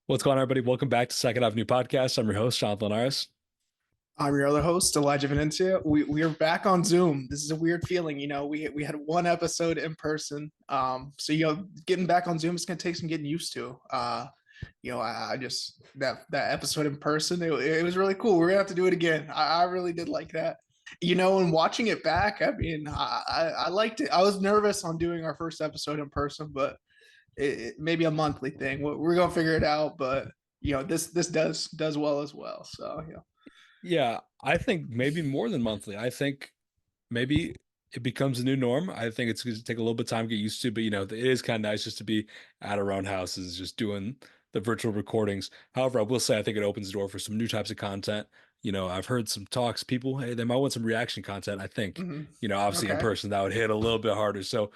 What's going on, everybody? Welcome back to Second Avenue Podcast. I'm your host, Jonathan Linares. I'm your other host, Elijah Venencia. We are back on Zoom. This is a weird feeling, We had one episode in person, getting back on Zoom is gonna take some getting used to. I just that episode in person, it was really cool. We're gonna have to do it again. I really did like that. And watching it back, I mean, I liked it. I was nervous on doing our first episode in person, but it maybe a monthly thing. We're gonna figure it out, but this does well as well. So yeah. Yeah, I think maybe more than monthly. I think maybe it becomes a new norm. I think it's going to take a little bit of time to get used to, but it is kind of nice just to be at our own houses, just doing the virtual recordings. However, I will say I think it opens the door for some new types of content. I've heard some talks, people, hey, they might want some reaction content. I think, Hmm. obviously in Okay. person that would hit a little bit harder. So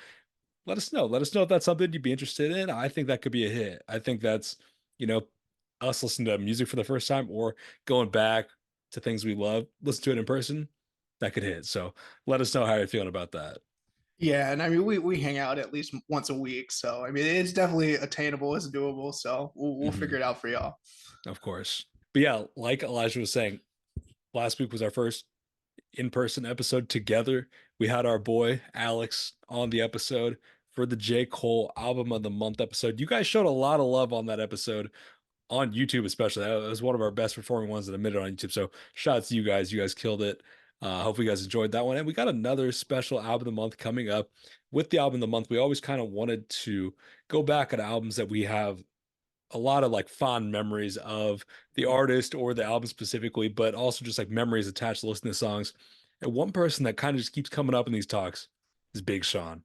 let us know. Let us know if that's something you'd be interested in. I think that could be a hit. I think that's, you know, us listening to music for the first time or going back to things we love, listen to it in person, that could hit. So let us know how you're feeling about that. Yeah, and I mean we hang out at least once a week, so I mean it's definitely attainable, it's doable, so we'll figure Hmm. it out for y'all. Of course. But yeah, like Elijah was saying, last week was our first in-person episode together. We had our boy Alex on the episode for the J. Cole Album of the Month episode. You guys showed a lot of love on that episode. On YouTube, especially. That was one of our best performing ones that I admitted on YouTube. So shout out to you guys. You guys killed it. Hopefully you guys enjoyed that one. And we got another special album of the month coming up. With the album of the month, we always kind of wanted to go back at albums that we have a lot of like fond memories of the artist or the album specifically, but also just like memories attached to listening to songs. And one person that kind of just keeps coming up in these talks is Big Sean.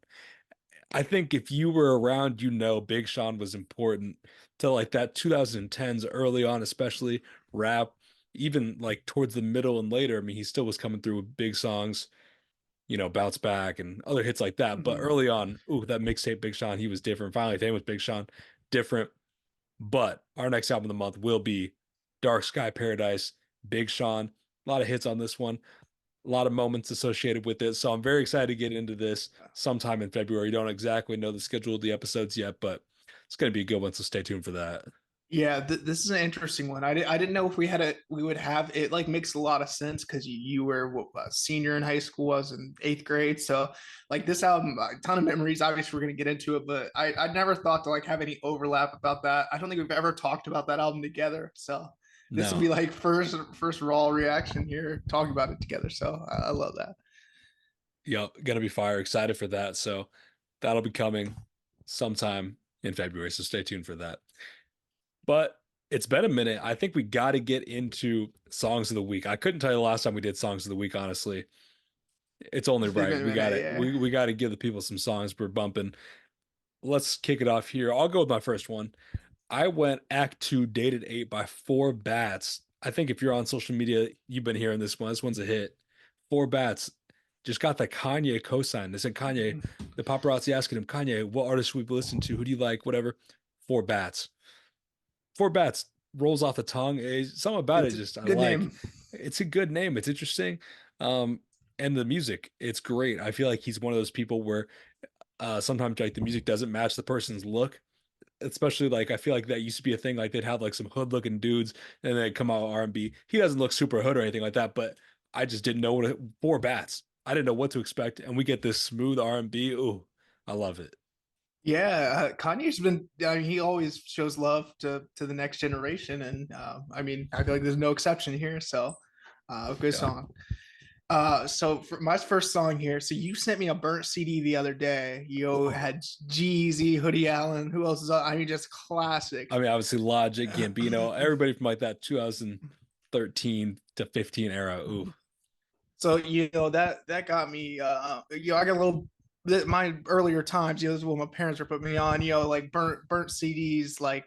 I think if you were around, Big Sean was important to like that 2010s early on, especially rap, even like towards the middle and later. I mean, he still was coming through with big songs, Bounce Back and other hits like that. But Hmm. early on, ooh, that mixtape Big Sean, he was different. Finally, Fame with Big Sean, different. But our next album of the month will be Dark Sky Paradise, Big Sean. A lot of hits on this one, a lot of moments associated with it. So I'm very excited to get into this sometime in February. Don't exactly know the schedule of the episodes yet, but it's going to be a good one. So stay tuned for that. Yeah, this is an interesting one. I didn't know if we would have it. Like makes a lot of sense because you were a senior in high school, I was in eighth grade, so like this album, a ton of memories. Obviously, we're gonna get into it, but I never thought to like have any overlap about that. I don't think we've ever talked about that album together, so this will No, be like first raw reaction here talking about it together. So I love that. gonna be fire. Excited for that. So that'll be coming sometime in February. So stay tuned for that. But it's been a minute. I think we got to get into songs of the week. I couldn't tell you the last time we did songs of the week, honestly. It's only It's been right. a We got minute, it. yeah. We got to give the people some songs we're bumping. Let's kick it off here. I'll go with my first one. I went Act Two, Dated Eight by Four Bats. I think if you're on social media, you've been hearing this one. This one's a hit. Four Bats just got the Kanye cosign. They said Kanye, the paparazzi asking him, Kanye, what artist should we listen to? Who do you like? Whatever. Four Bats. Four Bats rolls off the tongue. Something about it It's a just I good like. name. It's a good name. It's interesting. Um, and the music, it's great. I feel like he's one of those people where sometimes like the music doesn't match the person's look, especially like I feel like that used to be a thing. Like they'd have like some hood looking dudes and they'd come out R&B. He doesn't look super hood or anything like that, but I just didn't know Four Bats. I didn't know what to expect, and we get this smooth R&B. Ooh, I love it. Yeah, Kanye's been. I mean, he always shows love to the next generation, and I mean, I feel like there's no exception here. So, good Yeah. song. So for my first song here. So you sent me a burnt CD the other day. You Ooh. had Jeezy, Hoodie Allen. Who else is on? I mean, just classic. I mean, obviously Logic, Gambino, everybody from like that 2013 to 15 era. Ooh, So that got me. I got a little. My earlier times, this is what my parents were putting me on. Like burnt CDs, like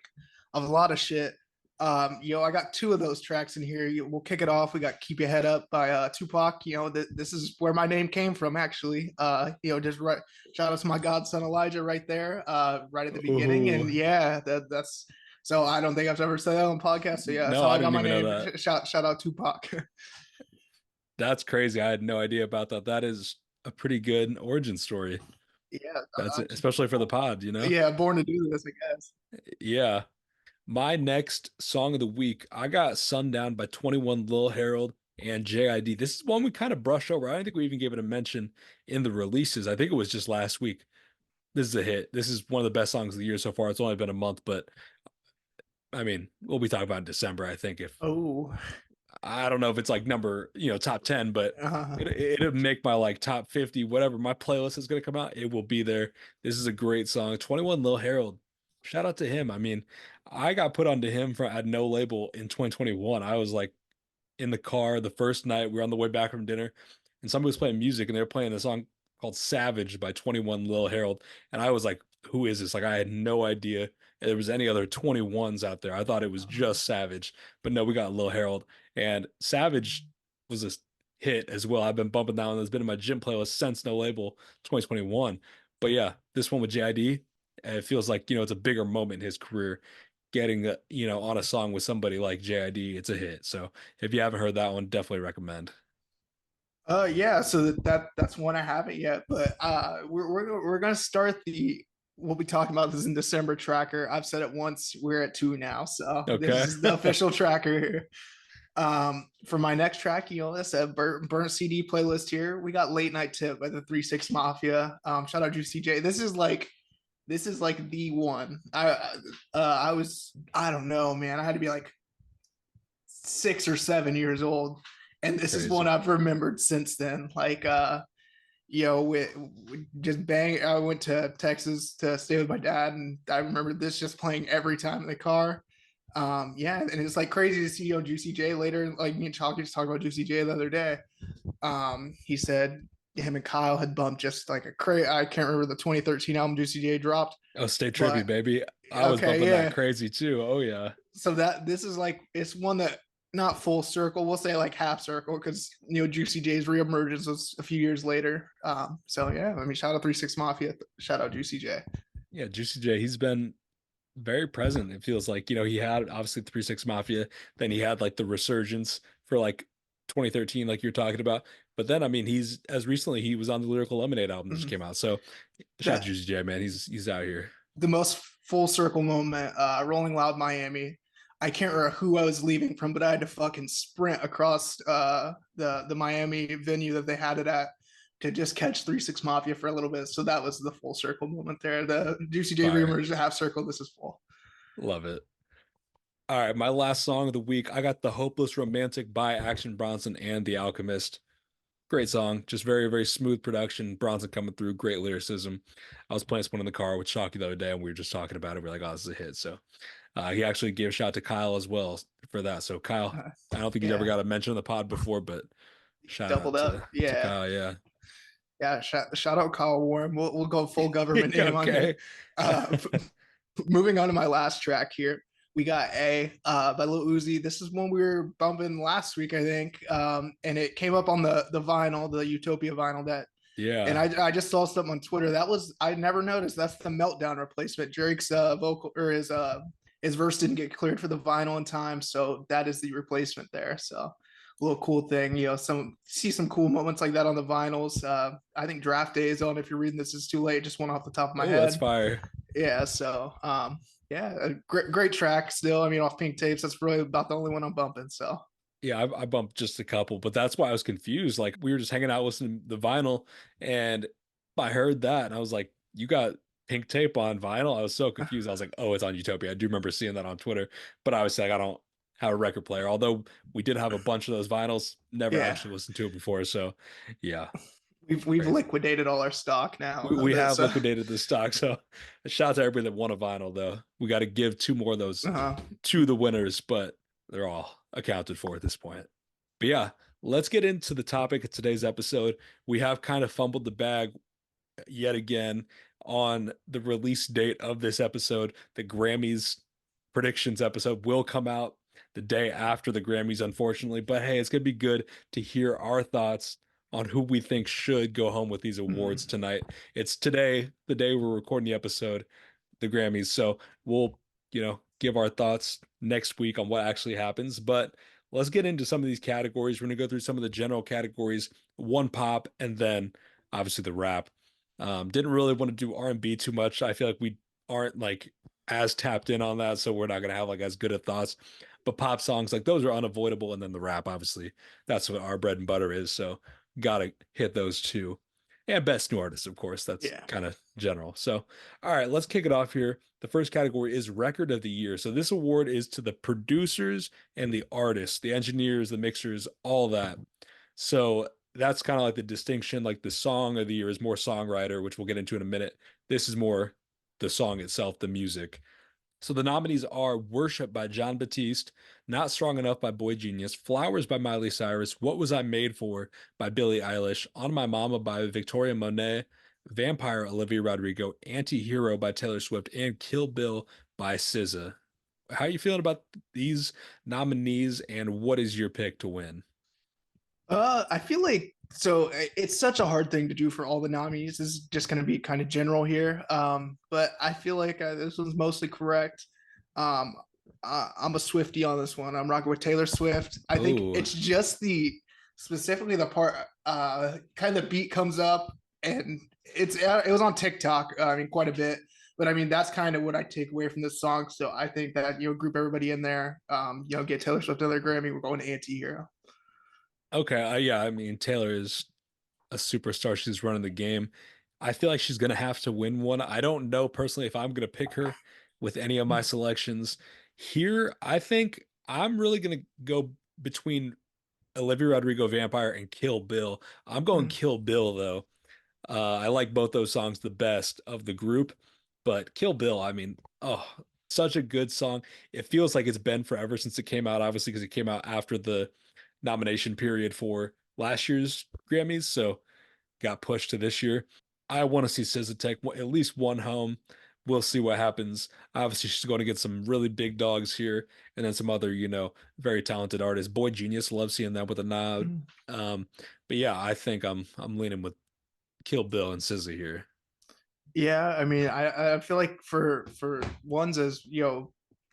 of a lot of shit. I got two of those tracks in here. We'll kick it off. We got "Keep Your Head Up" by Tupac. This is where my name came from, actually. Just right. Shout out to my godson Elijah right there, right at the beginning, ooh. and yeah, that's. So I don't think I've ever said that on podcast. So yeah, that's No, how I I got didn't my even know name. that. Shout out Tupac. That's crazy. I had no idea about that. That is a pretty good origin story. Yeah, That's I'm it, just especially for the pod, yeah, born to do this, I guess. Yeah. My next song of the week, I got Sundown by 21 Lil Harold and JID. This is one we kind of brushed over. I don't think we even gave it a mention in the releases. I think it was just last week. This is a hit. This is one of the best songs of the year so far. It's only been a month, but I mean, we'll be talking about in December, I think. If Oh, I don't know if it's like number, top 10, but uh, it'll make my like top 50, whatever my playlist is going to come out. It will be there. This is a great song. 21 Lil Harold. Shout out to him. I mean, I got put onto him for at No Label in 2021. I was like in the car the first night. We were on the way back from dinner, and somebody was playing music, and they were playing a song called "Savage" by 21 Lil Harold, and I was like, "Who is this?" Like, I had no idea there was any other 21s out there. I thought it was just Savage, but no, we got Lil Harold, and Savage was a hit as well. I've been bumping that one. It's been in my gym playlist since No Label 2021. But yeah, this one with JID, it feels like it's a bigger moment in his career getting on a song with somebody like JID, it's a hit. So if you haven't heard that one, definitely recommend. yeah. So that's one I haven't yet, but we're gonna start the we'll be talking about this in December tracker. I've said it once. We're at two now, so this Okay. is the official tracker here. For my next track, that's a burnt CD playlist here. We got Late Night Tip by the 3 6 Mafia. Shout out Juicy J. This is like the one. I don't know, man. I had to be like 6 or 7 years old, and this is one Crazy. I've remembered since then. Like we just bang. I went to Texas to stay with my dad, and I remember this just playing every time in the car. Yeah, and it's like crazy to see Juicy J later. Like me and Chalky just talked about Juicy J the other day. He said him and Kyle had bumped just like a crazy. I can't remember the 2013 album Juicy J dropped, Oh, stay trippy, but baby. I was okay, bumping that yeah. crazy too. Oh yeah. So that this is like it's one that not full circle. We'll say like half circle because Juicy J's reemergence was a few years later. So yeah, I mean, shout out 3 6 Mafia, shout out Juicy J. Yeah, Juicy J, he's been very present. It feels like, he had obviously 3 6 Mafia, then he had like the resurgence for like 2013, like you're talking about. But then, I mean, he's as recently he was on the Lyrical Lemonade album that just Mhm. came out. So shout out to That Juicy J, man. He's out here. the most full circle moment, Rolling Loud Miami. I can't remember who I was leaving from, but I had to fucking sprint across the Miami venue that they had it at to just catch 3 6 Mafia for a little bit. So that was the full circle moment there. The Juicy J Fire. reemerged, half circle. This is full. Love it. All right, my last song of the week. I got The Hopeless Romantic by Action Bronson and The Alchemist. Great song, just very, very smooth production. Bronson coming through, great lyricism. I was playing this one in the car with Shocky the other day, and we were just talking about it. We're like, "Oh, this is a hit." So he actually gave a shout out to Kyle as well for that. So Kyle, Uh, I don't think he's ever yeah, got a mention on the pod before, but shout out doubled up. to Yeah, Kyle. Yeah. yeah. Shout out Kyle Warren. We'll go full government name on here. Okay. Uh, moving on to my last track here. We got by Lil Uzi. This is one we were bumping last week, I think, and it came up on the vinyl, the Utopia vinyl that. And Yeah. I just saw something on Twitter that was I never noticed. That's the Meltdown replacement. Drake's vocal or his verse didn't get cleared for the vinyl in time, so that is the replacement there. So a little cool thing, some cool moments like that on the vinyls. I think Draft Day is on. If you're reading this, it's too late. Just one off the top of my Oh, that's head. fire. Yeah, so yeah, a great track still. I mean, off Pink Tapes, that's really about the only one I'm bumping. So Yeah, I bumped just a couple, but that's why I was confused. Like we were just hanging out listening to the vinyl, and I heard that, and I was like, "You got pink tape on vinyl?" I was so confused. I was like, "Oh, it's on Utopia." I do remember seeing that on Twitter, but obviously, like, I don't have a record player. Although we did have a bunch of those vinyls, never yeah, actually listened to it before. So, yeah, we've crazy. liquidated all our stock now. We have So liquidated the stock. So, shout out to everybody that won a vinyl, though. We got to give two more of those uh, to the winners, but they're all accounted for at this point. But yeah, let's get into the topic of today's episode. We have kind of fumbled the bag yet again on the release date of this episode. The Grammys predictions episode will come out the day after the Grammys, unfortunately. But hey, it's going to be good to hear our thoughts on who we think should go home with these awards mm, tonight. It's today, the day we're recording the episode, the Grammys. So we'll, give our thoughts next week on what actually happens. But let's get into some of these categories. We're going to go through some of the general categories, one pop, and then obviously the rap. Didn't really want to do R&B too much. I feel like we aren't like as tapped in on that, so we're not gonna have like as good of thoughts. But pop songs like those are unavoidable, and then the rap, obviously, that's what our bread and butter is. So gotta hit those two. And best new artist, of course. That's Yeah. kind of general. So, all right, let's kick it off here. The first category is record of the year. So this award is to the producers and the artists, the engineers, the mixers, all that. So that's kind of like the distinction. Like the song of the year is more songwriter, which we'll get into in a minute. This is more the song itself, the music. So the nominees are Worship by John Batiste, Not Strong Enough by Boy Genius, Flowers by Miley Cyrus, What Was I Made For by Billie Eilish, On My Mama by Victoria Monet, Vampire Olivia Rodrigo, Anti-Hero by Taylor Swift, and Kill Bill by SZA. How are you feeling about these nominees, and what is your pick to win? I feel like so it's such a hard thing to do for all the nominees. This is just going to be kind of general here. But I feel like this one's mostly correct. Um, I'm a Swiftie on this one. I'm rocking with Taylor Swift. I think Oh, it's just the specifically the part kind of beat comes up and it was on TikTok. I mean, quite a bit. But I mean, that's kind of what I take away from this song. So I think that group everybody in there. Get Taylor Swift another Grammy. We're going anti-hero. okay. Yeah, I mean, Taylor is a superstar. She's running the game. I feel like she's gonna have to win one. I don't know personally if I'm gonna pick her with any of my selections. Here, I think I'm really gonna go between Olivia Rodrigo Vampire and Kill Bill. I'm going Kill Bill though. I like both those songs the best of the group, but Kill Bill, I mean, oh, such a good song. It feels like it's been forever since it came out, obviously, because it came out after the nomination period for last year's Grammys. So got pushed to this year. I want to see SZA take at least one home. We'll see what happens. Obviously, she's going to get some really big dogs here, and then some other, very talented artists. Boy Genius, love seeing them with a nod. Mhm. Um, but yeah, I think I'm leaning with Kill Bill and SZA here. Yeah, I mean, I feel like for ones as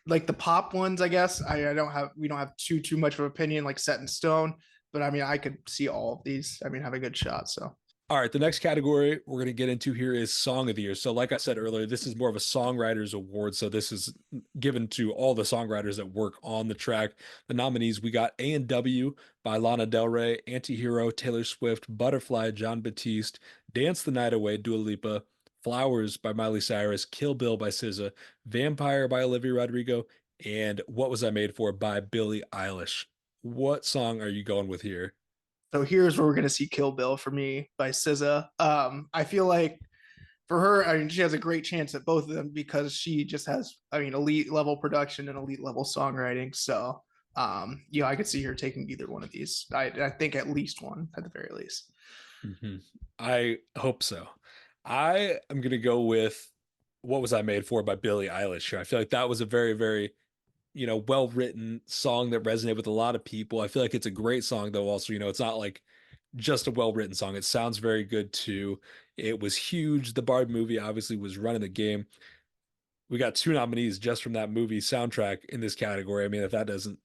like the pop ones, I guess I don't have we don't have too much of an opinion like set in stone, but I mean I could see all of these. I mean, have a good shot. So All right, the next category we're going to get into here is Song of the Year. So, like I said earlier, this is more of a songwriters award. So, this is given to all the songwriters that work on the track. The nominees we got A&W by Lana Del Rey, Antihero, Taylor Swift, Butterfly, John Batiste, Dance the Night Away, Dua Lipa, Flowers by Miley Cyrus, Kill Bill by SZA, Vampire by Olivia Rodrigo, and What Was I Made For by Billie Eilish. What song are you going with here? so here's where we're gonna see Kill Bill for me by SZA. I feel like for her, I mean, she has a great chance at both of them because she just has, I mean, elite level production and elite level songwriting. So I could see her taking either one of these. I think at least one at the very least. hmm I hope so. I am gonna go with "What Was I Made For" by Billie Eilish here. I feel like that was a very, very, well written song that resonated with a lot of people. I feel like it's a great song though. Also, it's not like just a well written song. It sounds very good too. It was huge. The Barbie movie obviously was running the game. We got two nominees just from that movie soundtrack in this category. I mean, if that doesn't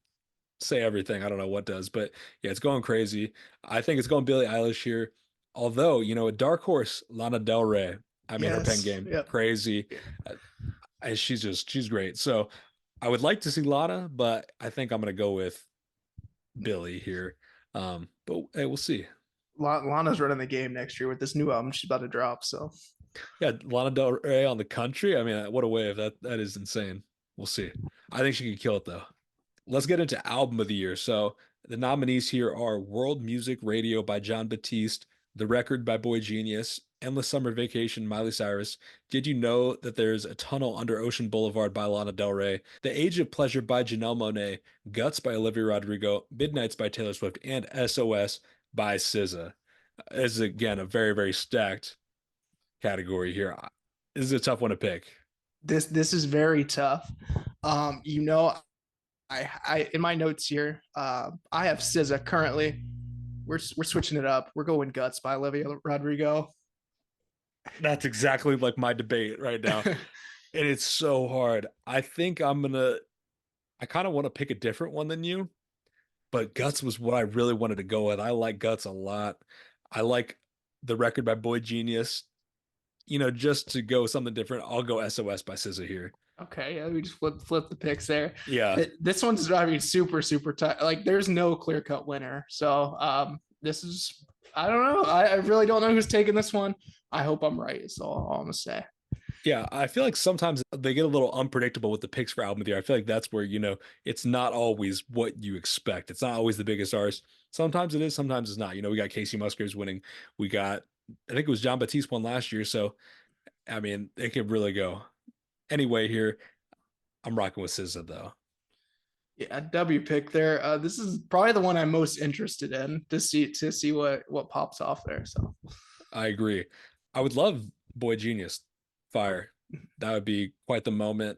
say everything. I don't know what does, but yeah, it's going crazy. I think it's going Billie Eilish here. Although, a dark horse, Lana Del Rey. I mean, her pen Yes. game, Yep. crazy. Yeah. Uh, she's great. So I would like to see Lana, but I think I'm going to go with Billie here. But hey, we'll see. Lana's running the game next year with this new album she's about to drop. So Yeah, Lana Del Rey on the country. I mean, what a wave. That is insane. We'll see. I think she could kill it though. Let's get into album of the year. So the nominees here are World Music Radio by John Batiste, The Record by Boy Genius, Endless Summer Vacation, Miley Cyrus, Did You Know That There's a Tunnel Under Ocean Boulevard by Lana Del Rey, The Age of Pleasure by Janelle Monáe, Guts by Olivia Rodrigo, Midnights by Taylor Swift, and SOS by SZA. This is again a very, very stacked category here. This is a tough one to pick. this is very tough. Um, you know, I in my notes here, I have SZA currently. We're switching it up. We're going Guts by Olivia Rodrigo. That's exactly like my debate right now. And it's so hard. I think I kind of want to pick a different one than you, but Guts was what I really wanted to go with. I like Guts a lot. I like the record by Boy Genius. Just to go something different, I'll go SOS by SZA here. Okay, yeah, we just flip the picks there. Yeah. This one's, I mean, super tight. Like, there's no clear cut winner. So, this is, I don't know. I really don't know who's taking this one. I hope I'm right. Is all I'm gonna say. Yeah, I feel like sometimes they get a little unpredictable with the picks for album of the year. I feel like that's where, it's not always what you expect. It's not always the biggest artist. Sometimes it is, sometimes it's not. We got Casey Musgraves winning. We got, I think it was John Batiste won last year. So, I mean, it could really go. Anyway, here, I'm rocking with SZA though. Yeah, W pick there. This is probably the one I'm most interested in to see what pops off there. So I agree. I would love Boy Genius Fire. That would be quite the moment.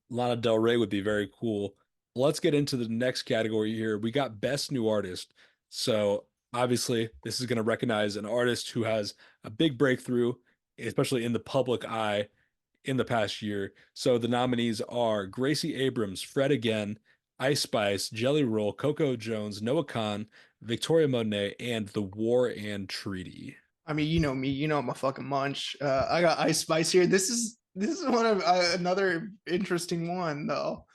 Lana Del Rey would be very cool. Let's get into the next category here. We got Best New Artist. So obviously, this is going to recognize an artist who has a big breakthrough, especially in the public eye in the past year. So the nominees are Gracie Abrams, Fred Again, Ice Spice, Jelly Roll, Coco Jones, Noah Khan, Victoria Monet, and The War and Treaty. I mean, you know me, you know I'm a fucking munch. I got Ice Spice here. This is one of another interesting one though.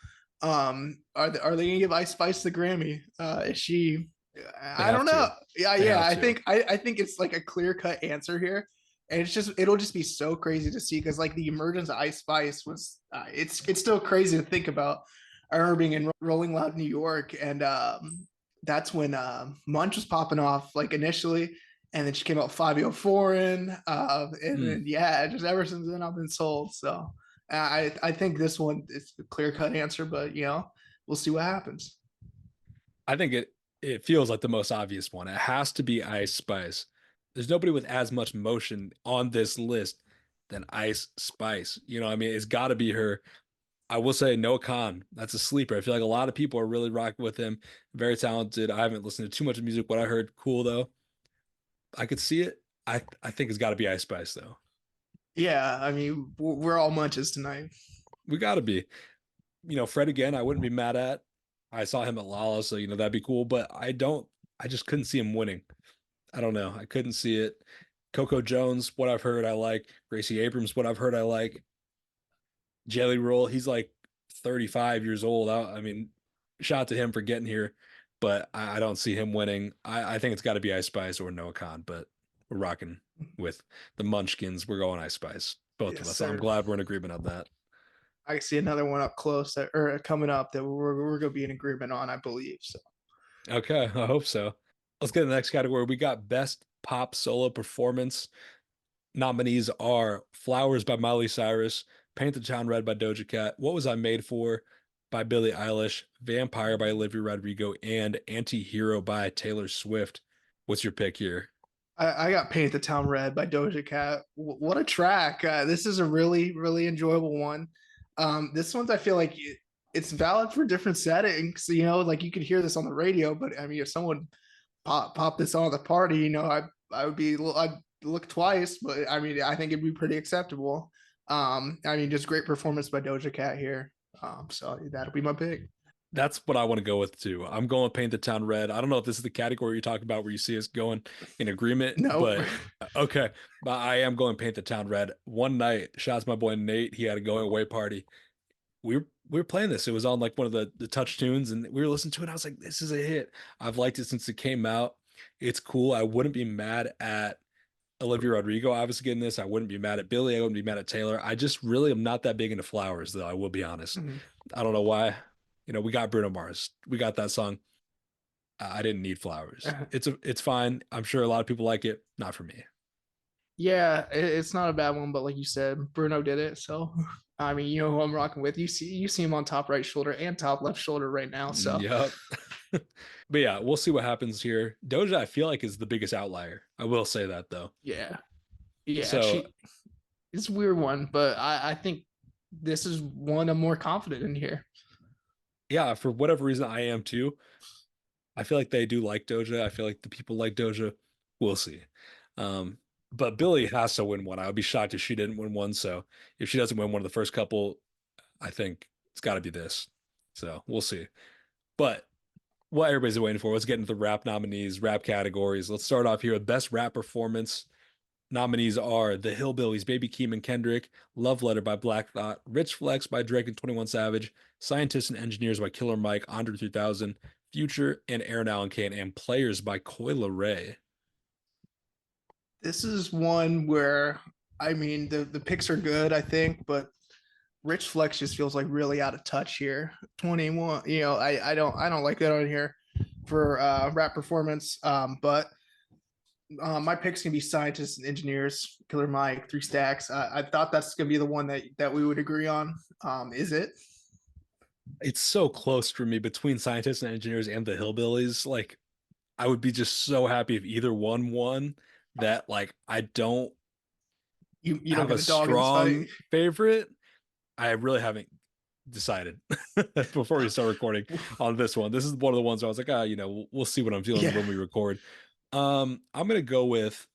Are they gonna give Ice Spice the Grammy? Is she? They I have don't know. to. Yeah, They yeah. have I to. think I think it's like a clear cut answer here, and it'll just be so crazy to see because like the emergence of Ice Spice was it's still crazy to think about. I remember being in Rolling Loud, New York, and that's when Munch was popping off like initially, and then she came out Fabio Foreign, and Hmm. then yeah, just ever since then I've been sold. So I think this one is a clear cut answer, but we'll see what happens. I think it feels like the most obvious one. It has to be Ice Spice. There's nobody with as much motion on this list than Ice Spice. I mean, it's got to be her. I will say Noah Khan. That's a sleeper. I feel like a lot of people are really rocking with him. Very talented. I haven't listened to too much music. What I heard, cool though. I could see it. I think it's got to be Ice Spice though. Yeah, I mean we're all munches tonight. We got to be. Fred again. I wouldn't be mad at. I saw him at Lala, so that'd be cool. But I don't. I just couldn't see him winning. I don't know. I couldn't see it. Coco Jones, what I've heard, I like. Gracie Abrams, what I've heard, I like. Jelly Roll, he's like 35 years old. I mean, shout out to him for getting here, but I don't see him winning. I think it's got to be Ice Spice or Noah Khan, but we're rocking with the Munchkins. We're going Ice Spice, both of Yes, us. I'm sir. glad we're in agreement on that. I see another one up close or coming up that we're gonna be in agreement on, I believe. So Okay, I hope so. Let's get to the next category. We got Best Pop Solo Performance. Nominees are Flowers by Miley Cyrus, Paint the Town Red by Doja Cat, What Was I Made For by Billie Eilish, Vampire by Olivia Rodrigo, and Anti-Hero by Taylor Swift. What's your pick here? I got Paint the Town Red by Doja Cat. What a track. This is a really enjoyable one. This one's I feel like it's valid for different settings. Like you could hear this on the radio, but I mean, if someone pop this on at the party, I would be I'd look twice, but I mean, I think it'd be pretty acceptable. I mean, just great performance by Doja Cat here. So that'll be my pick. That's what I want to go with too. I'm going with Paint the Town Red. I don't know if this is the category you're talking about where you see us going in agreement, Nope. but okay. But I am going Paint the Town Red. One night, shouts my boy Nate. He had a going away party. We were playing this. It was on like one of the touch tunes, and we were listening to it. I was like, this is a hit. I've liked it since it came out. It's cool. I wouldn't be mad at Olivia Rodrigo obviously getting this. I wouldn't be mad at Billy. I wouldn't be mad at Taylor. I just really am not that big into flowers, though. I will be honest. Mhm. I don't know why. We got Bruno Mars. We got that song. I didn't need flowers. It's fine. I'm sure a lot of people like it. Not for me. Yeah, it's not a bad one, but like you said, Bruno did it. So I mean, you know who I'm rocking with. You see him on top right shoulder and top left shoulder right now. So Yep. But yeah, we'll see what happens here. Doja, I feel like, is the biggest outlier. I will say that though. yeah, yeah, So it's a weird one, but I think this is one I'm more confident in here. yeah, for whatever reason, I am too. I feel like they do like Doja. I feel like the people like Doja. We'll see. Um, but Billy has to win one. I would be shocked if she didn't win one. So if she doesn't win one of the first couple, I think it's got to be this. So we'll see. But what everybody's waiting for, let's get into the rap nominees, rap categories. Let's start off here with best rap performance. Nominees are The Hillbillies, Baby Keem and Kendrick, Love Letter by Black Thought, Rich Flex by Drake and 21 Savage, Scientists and Engineers by Killer Mike, Andre 3000, Future and Aaron Allen Kane, and Players by Coil Ray. This is one where I mean the picks are good, I think, but Rich Flex just feels like really out of touch here. 21, I don't like that on here for rap performance. But my picks can be Scientists and Engineers, Killer Mike, Three Stacks. I thought that's gonna be the one that we would agree on. Is it? It's so close for me between Scientists and Engineers and the Hillbillies. Like, I would be just so happy if either one won that, like, I don't You don't have a get a dog in this fight. strong favorite. I really haven't decided before we start recording on this one. This is one of the ones where I was like, we'll see what I'm feeling Yeah. when we record. I'm gonna go with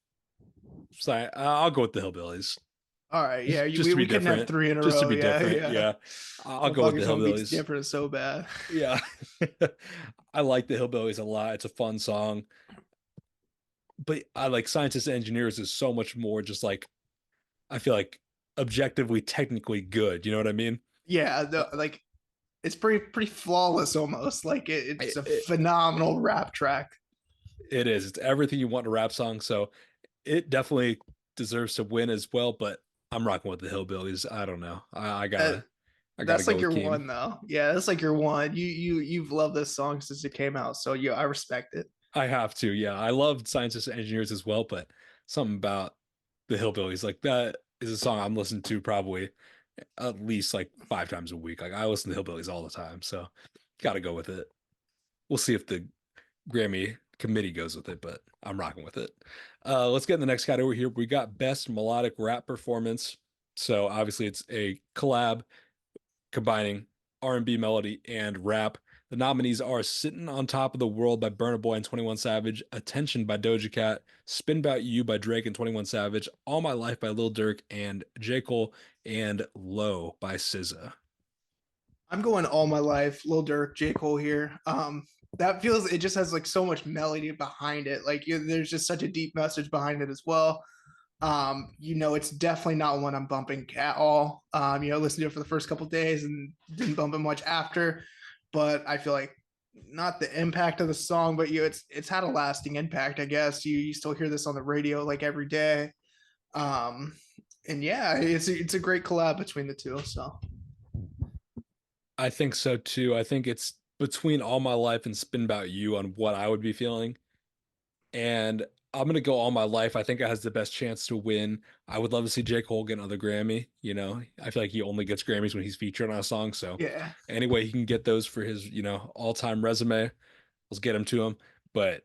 I'll go with the Hillbillies. All right. Yeah. Just We, to be we couldn't have different. three in a Just to row. be Yeah. different. Yeah. Yeah. I'll go with the Motherfuckers home beats Hillbillies. different is so bad. Yeah. I like the Hillbillies a lot. It's a fun song. But I like Scientists and Engineers is so much more just like I feel like objectively technically good. You know what I mean? Yeah. Uh, Like it's pretty flawless almost. Like it's It, a it, phenomenal rap track. it is. It's everything you want in a rap song. So it definitely deserves to win as well. But I'm rocking with the Hillbillies. I don't know. Uh, I gotta that's go like with your Keem. one though. Yeah, that's like your one. You've loved this song since it came out. So I respect it. I have to. Yeah, I loved Scientists and Engineers as well. But something about the Hillbillies, like that, is a song I'm listening to probably at least like 5 times a week. Like I listen to Hillbillies all the time. So gotta go with it. We'll see if the Grammy committee goes with it, but I'm rocking with it. Let's get in the next category here. We got best melodic rap performance. So obviously it's a collab combining R&B melody and rap. The nominees are Sitting on Top of the World by Burna Boy and 21 Savage, Attention by Doja Cat, Spin About You by Drake and 21 Savage, All My Life by Lil Durk, and J. Cole and Low by SZA. I'm going all my life, Lil Durk, J. Cole here. That feels it just has like so much melody behind it. Like there's just such a deep message behind it as well. It's definitely not one I'm bumping at all. Listened to it for the first couple of days and didn't bump it much after. But I feel like not the impact of the song, but it's had a lasting impact. I guess you still hear this on the radio like every day. Um, and yeah, it's a great collab between the two. So I think so too. I think it's between All My Life and Spin About You on what I would be feeling. And I'm gonna go All My Life. I think it has the best chance to win. I would love to see Jake Cole get another Grammy. I feel like he only gets Grammys when he's featured on a song. So yeah, anyway, he can get those for his, all-time resume. Let's get him to him. But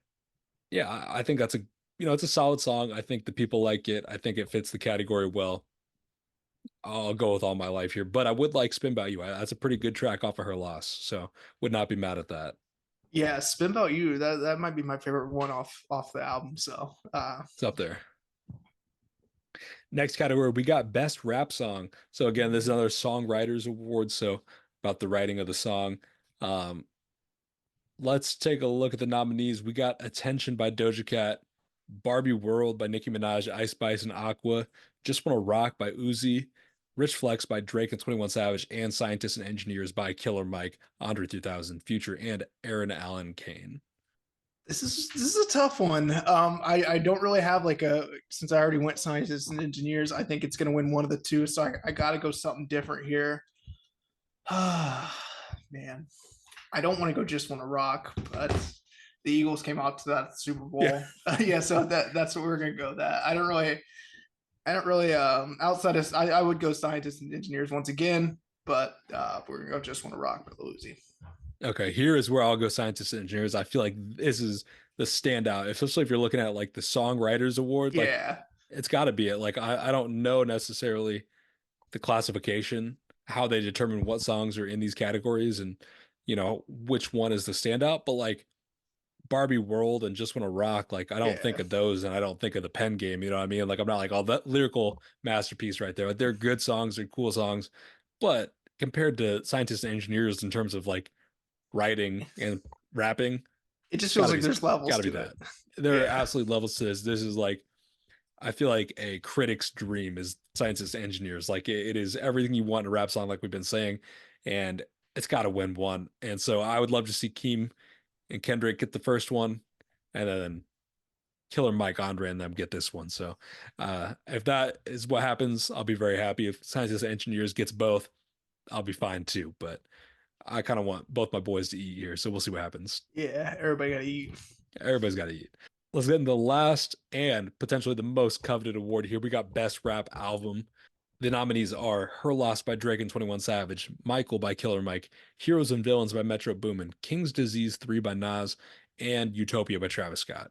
yeah, I think it's a solid song. I think the people like it. I think it fits the category well. I'll go with All My Life here, but I would like Spin About You. That's a pretty good track off of her loss, so would not be mad at that. yeah. Spin About You. That might be my favorite one off the album. So It's up there. Next category, we got Best Rap Song. So again, this is another Songwriters Award. So about the writing of the song. Um, let's take a look at the nominees. We got Attention by Doja Cat, Barbie World by Nicki Minaj, Ice Spice and Aqua, Just Wanna Rock by Uzi, Rich Flex by Drake and 21 Savage, and Scientists and Engineers by Killer Mike, Andre 3000, Future, and Aaron Allen Kane. this is a tough one. I don't really have like a since I already went Scientists and Engineers. I think it's gonna win one of the two. So I got to go something different here. Man, I don't want to go Just Want to Rock, but the Eagles came out to that Super Bowl. Yeah. Yeah, so that's what we're gonna go. That I don't really outside of I would go Scientists and Engineers once again, but we're gonna go Just Want to Rock with Lucy. Okay, here is where I'll go Scientists and Engineers. I feel like this is the standout, especially if you're looking at like the Songwriters Award. Like Yeah, it's got to be it. Like I don't know necessarily the classification, how they determine what songs are in these categories and which one is the standout, but like Barbie World and Just Wanna Rock, like I don't think yeah. of those and I don't think of the pen game, you know what I mean? Like I'm not like, oh, that lyrical masterpiece right there. Like, they're good songs, they're cool songs, but compared to Scientists and Engineers in terms of like writing and rapping, It just feels gotta like be there's levels gotta be to it. that. There are Yeah, absolutely levels to this. This is like I feel like a critic's dream is scientists and engineers. Like it is everything you want in a rap song, like we've been saying, and it's got to win one. And so I would love to see Keem and Kendrick get the first one, and then Killer Mike, Andre, and them get this one. So if that is what happens, I'll be very happy. If scientists and engineers gets both, I'll be fine too. But I kind of want both my boys to eat here, so we'll see what happens. Yeah, everybody gotta eat. Everybody's got to eat. Let's get into the last and potentially the most coveted award here. We got Best Rap Album. The nominees are Her Loss by Drake and 21 Savage, Michael by Killer Mike, Heroes and Villains by Metro Boomin, King's Disease 3 by Nas, and Utopia by Travis Scott.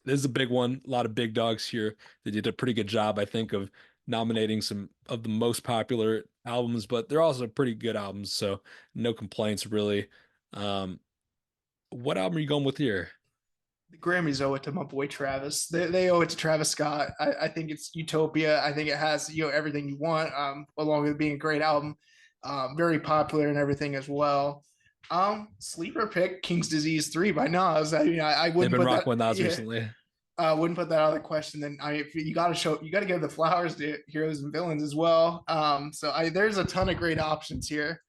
This is a big one. A lot of big dogs here. They did a pretty good job, I think, of nominating some of the most popular albums, but they're also pretty good albums, so no complaints really. Um, what album are you going with here? The Grammys owe it to my boy Travis. They owe it to Travis Scott. I think it's Utopia. I think it has everything you want, along with being a great album, very popular and everything as well. Sleeper pick King's Disease 3 by Nas. I mean, I They've wouldn't been put rocking that. with Nas Yeah, recently. wouldn't put that out of the question. Then you got to give the flowers to Heroes and Villains as well. There's a ton of great options here,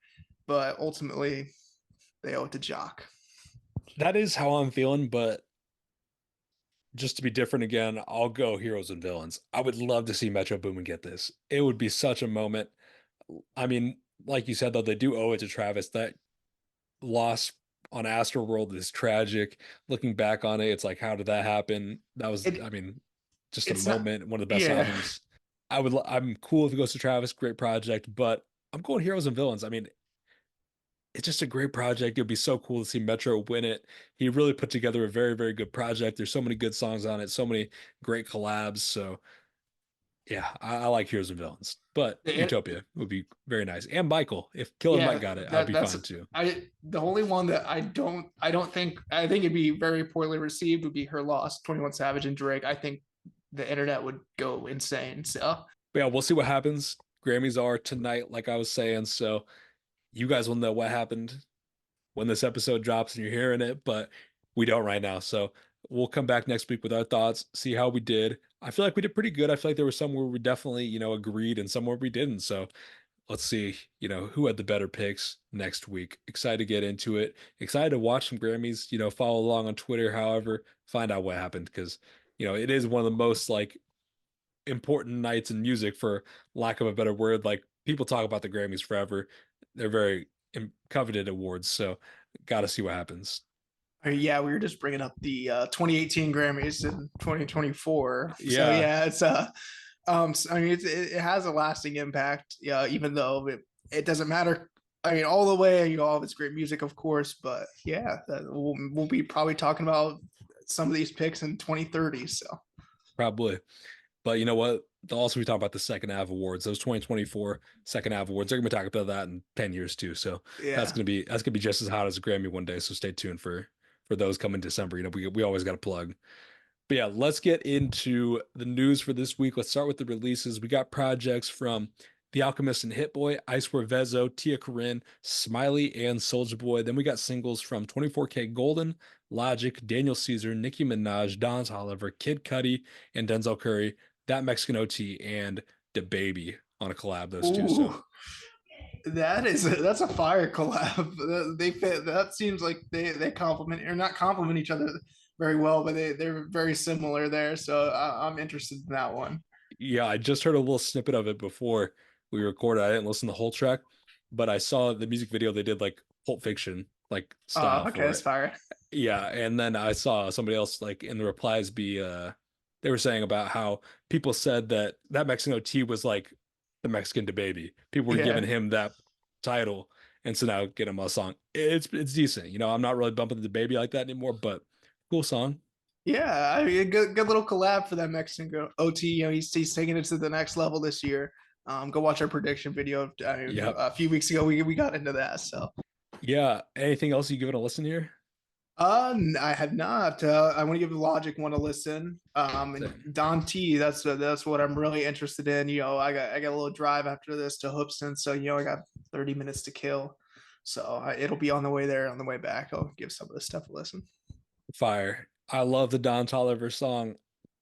but ultimately they owe it to Jock. That is how I'm feeling, but just to be different again, I'll go Heroes and Villains. I would love to see Metro Boomin get this. It would be such a moment. I mean, like you said, though, they do owe it to Travis. That loss on Astroworld is tragic. Looking back on it, it's like, how did that happen? That was, It I mean, just a it's not. moment, one of the best Yeah, albums. I'm cool if it goes to Travis, great project, but I'm going Heroes and Villains. I mean, it's just a great project. It would be so cool to see Metro win it. He really put together a very, very good project. There's so many good songs on it, so many great collabs. So yeah, I like Heroes and Villains, but the Utopia would be very nice. And Michael, if Killer Mike Yeah, got it, I'd that be that's fine too. I the only one that I think it'd be very poorly received would be Her Loss, 21 Savage and Drake. I think the internet would go insane. So But yeah, we'll see what happens. Grammys are tonight, like I was saying. So you guys will know what happened when this episode drops and you're hearing it, but we don't right now. So we'll come back next week with our thoughts, see how we did. I feel like we did pretty good. I feel like there was some where we definitely, agreed and some where we didn't. So let's see, who had the better picks next week. Excited to get into it. Excited to watch some Grammys, follow along on Twitter, however, find out what happened because, it is one of the most like important nights in music for lack of a better word. Like people talk about the Grammys forever. They're very coveted awards, so got to see what happens. yeah, we were just bringing up the 2018 Grammys in 2024. So Yeah, yeah, I mean, it has a lasting impact. Yeah, even though it doesn't matter. I mean, all the way, all of it's great music, of course, but yeah, we'll be probably talking about some of these picks in 2030. So probably. But you know what? They'll also be talking about the second half awards, those 2024 second half awards. They're gonna be talking about that in 10 years too. So yeah. that's gonna be just as hot as a Grammy one day. So stay tuned for those coming December. We always got to plug. But yeah, let's get into the news for this week. Let's start with the releases. We got projects from The Alchemist and Hit Boy, Icewear Vezo, Tia Corinne, Smiley, and Soulja Boy. Then we got singles from 24K Golden, Logic, Daniel Caesar, Nicki Minaj, Don Toliver, Kid Cudi, and Denzel Curry, That Mexican OT, and the Baby on a collab. Those two. So Ooh, that's a fire collab. They fit. That seems like they complement or not complement each other very well, but they're very similar there. So I'm interested in that one. yeah, I just heard a little snippet of it before we recorded. I didn't listen to the whole track, but I saw the music video they did like Pulp Fiction like style Okay, for that's it. fire. Yeah, and then I saw somebody else like in the replies be they were saying about how people said that Mexican OT was like the Mexican to baby. People were giving Yeah, him that title, and so now get him a song. It's decent. I'm not really bumping the baby like that anymore, but cool song. yeah. I mean, a good little collab for that Mexican OT. He's taking it to the next level this year. Go watch our prediction video. I mean, Yep. a few weeks ago we got into that. So Yeah. Anything else you give it a listen here? I have not. I want to give Logic one a listen. And Same. Don T. That's what I'm really interested in. I got a little drive after this to Hoopston, so I got 30 minutes to kill. So it'll be on the way there. On the way back, I'll give some of this stuff a listen. Fire. I love the Don Toliver song.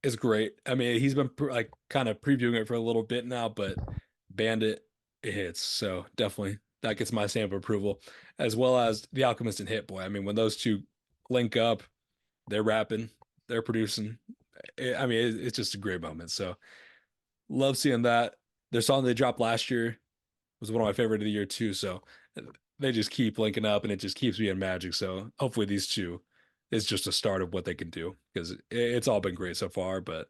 It's great. I mean, he's been like kind of previewing it for a little bit now, but Bandit, it hits. So definitely that gets my stamp of approval, as well as The Alchemist and Hit Boy. I mean, when those two link up, they're rapping, they're producing. I mean, it's just a great moment. So love seeing that. Their song they dropped last year was one of my favorite of the year too. So they just keep linking up, and it just keeps being magic. So hopefully these two is just a start of what they can do, because it's all been great so far. But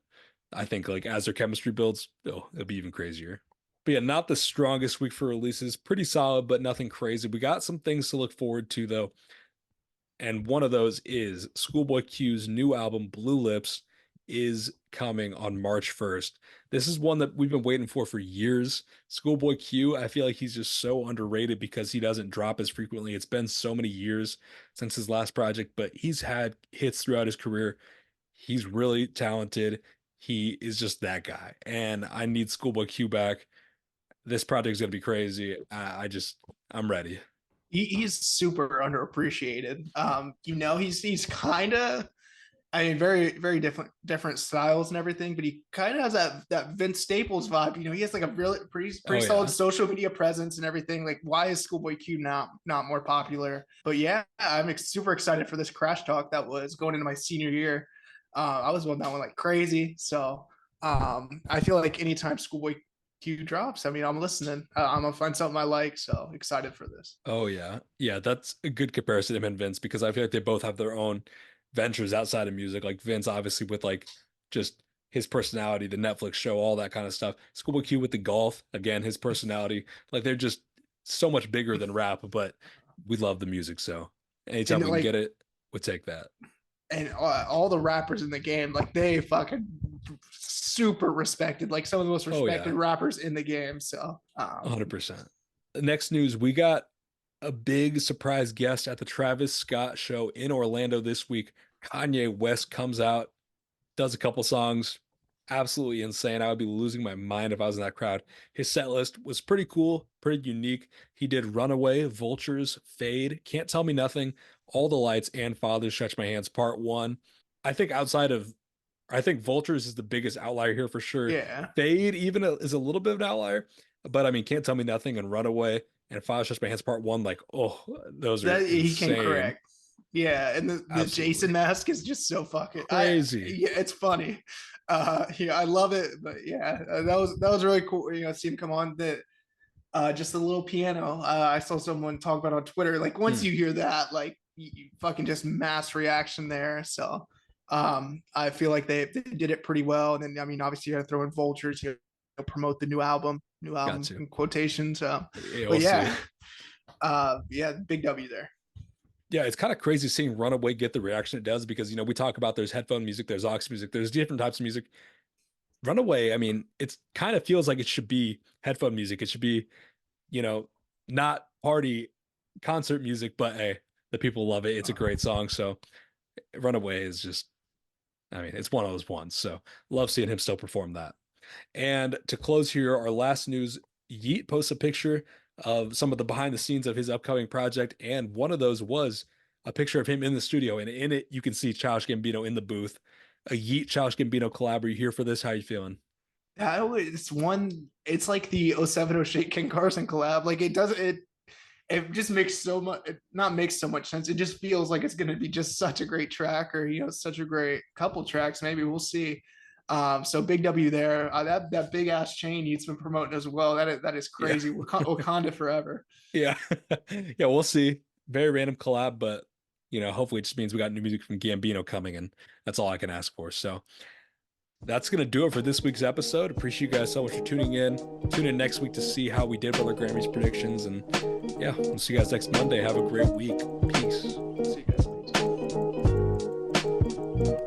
I think like as their chemistry builds, it'll be even crazier. But yeah, not the strongest week for releases. Pretty solid, but nothing crazy. We got some things to look forward to though. And one of those is Schoolboy Q's new album, Blue Lips, is coming on March 1st. This is one that we've been waiting for years. Schoolboy Q, I feel like he's just so underrated because he doesn't drop as frequently. It's been so many years since his last project, but he's had hits throughout his career. He's really talented. He is just that guy. And I need Schoolboy Q back. This project is going to be crazy. I'm ready. He's super underappreciated. He's kind of, I mean, very different styles and everything, but he kind of has that Vince Staples vibe. He has like a really Oh pretty solid yeah. social media presence and everything. Like, why is Schoolboy Q not more popular? But yeah, I'm super excited for this Crash Talk that was going into my senior year. I was on that one like crazy. So I feel like anytime Schoolboy Q drops, I mean, I'm listening. I'm gonna find something I like. So excited for this. Oh yeah. Yeah, that's a good comparison to him and Vince, because I feel like they both have their own ventures outside of music. Like Vince obviously with like just his personality, the Netflix show, all that kind of stuff. Schoolboy Q with the golf, again, his personality. Like they're just so much bigger than rap, but we love the music, so anytime And we can get like it, we'll take that. and all the rappers in the game, like they fucking super respected, like some of the most Oh respected yeah, rappers in the game. So 100%. Next news, we got a big surprise guest at the Travis Scott show in Orlando this week. Kanye West comes out, does a couple songs, absolutely insane. I would be losing my mind if I was in that crowd. His set list was pretty cool, pretty unique. He did Runaway, Vultures, Fade, Can't Tell Me Nothing, All the Lights, and Father Stretch My Hands Part 1. I think outside of, I think Vultures is the biggest outlier here for sure. yeah, Fade even is a little bit of an outlier, but I mean, Can't Tell Me Nothing and Runaway and Father Stretch My Hands Part 1, like, oh, those are that he can insane. correct. Yeah, and the Jason Absolutely. mask is just so fucking. Crazy. Yeah, it's funny. Yeah, I love it. But yeah, that was really cool. See him come on the just a little piano. I saw someone talk about on Twitter. Like once Hmm, you hear that, like you fucking just mass reaction there. So I feel like they did it pretty well. And then I mean, obviously you got to throw in vultures. Promote the new got album to. in quotations. Yeah, we'll But see. yeah, yeah, big W there. Yeah, it's kind of crazy seeing Runaway get the reaction it does, because we talk about there's headphone music, there's aux music, there's different types of music. Runaway, I mean, it's kind of feels like it should be headphone music. It should be, you know, not party concert music, but hey, the people love it. It's a great song. So Runaway is just, I mean, it's one of those ones. So love seeing him still perform that. And to close here, our last news, Yeet posts a picture of some of the behind the scenes of his upcoming project. And one of those was a picture of him in the studio. And in it, you can see Childish Gambino in the booth. A Yeet Childish Gambino collab. Are you here for this? How you feeling? It's one. It's like the oh 07 Shake King Carson collab. Like it does it. It just makes so much. It not makes so much sense. It just feels like it's going to be just such a great track, or such a great couple tracks. Maybe we'll see. So big W there. That big ass chain he's been promoting as well. That is Yeah. crazy. Wakanda forever. Yeah. Yeah, we'll see. Very random collab, but hopefully it just means we got new music from Gambino coming, and that's all I can ask for. So that's going to do it for this week's episode. Appreciate you guys so much for tuning in. Tune in next week to see how we did with our Grammys predictions. And yeah, we'll see you guys next Monday. Have a great week. Peace. See you guys.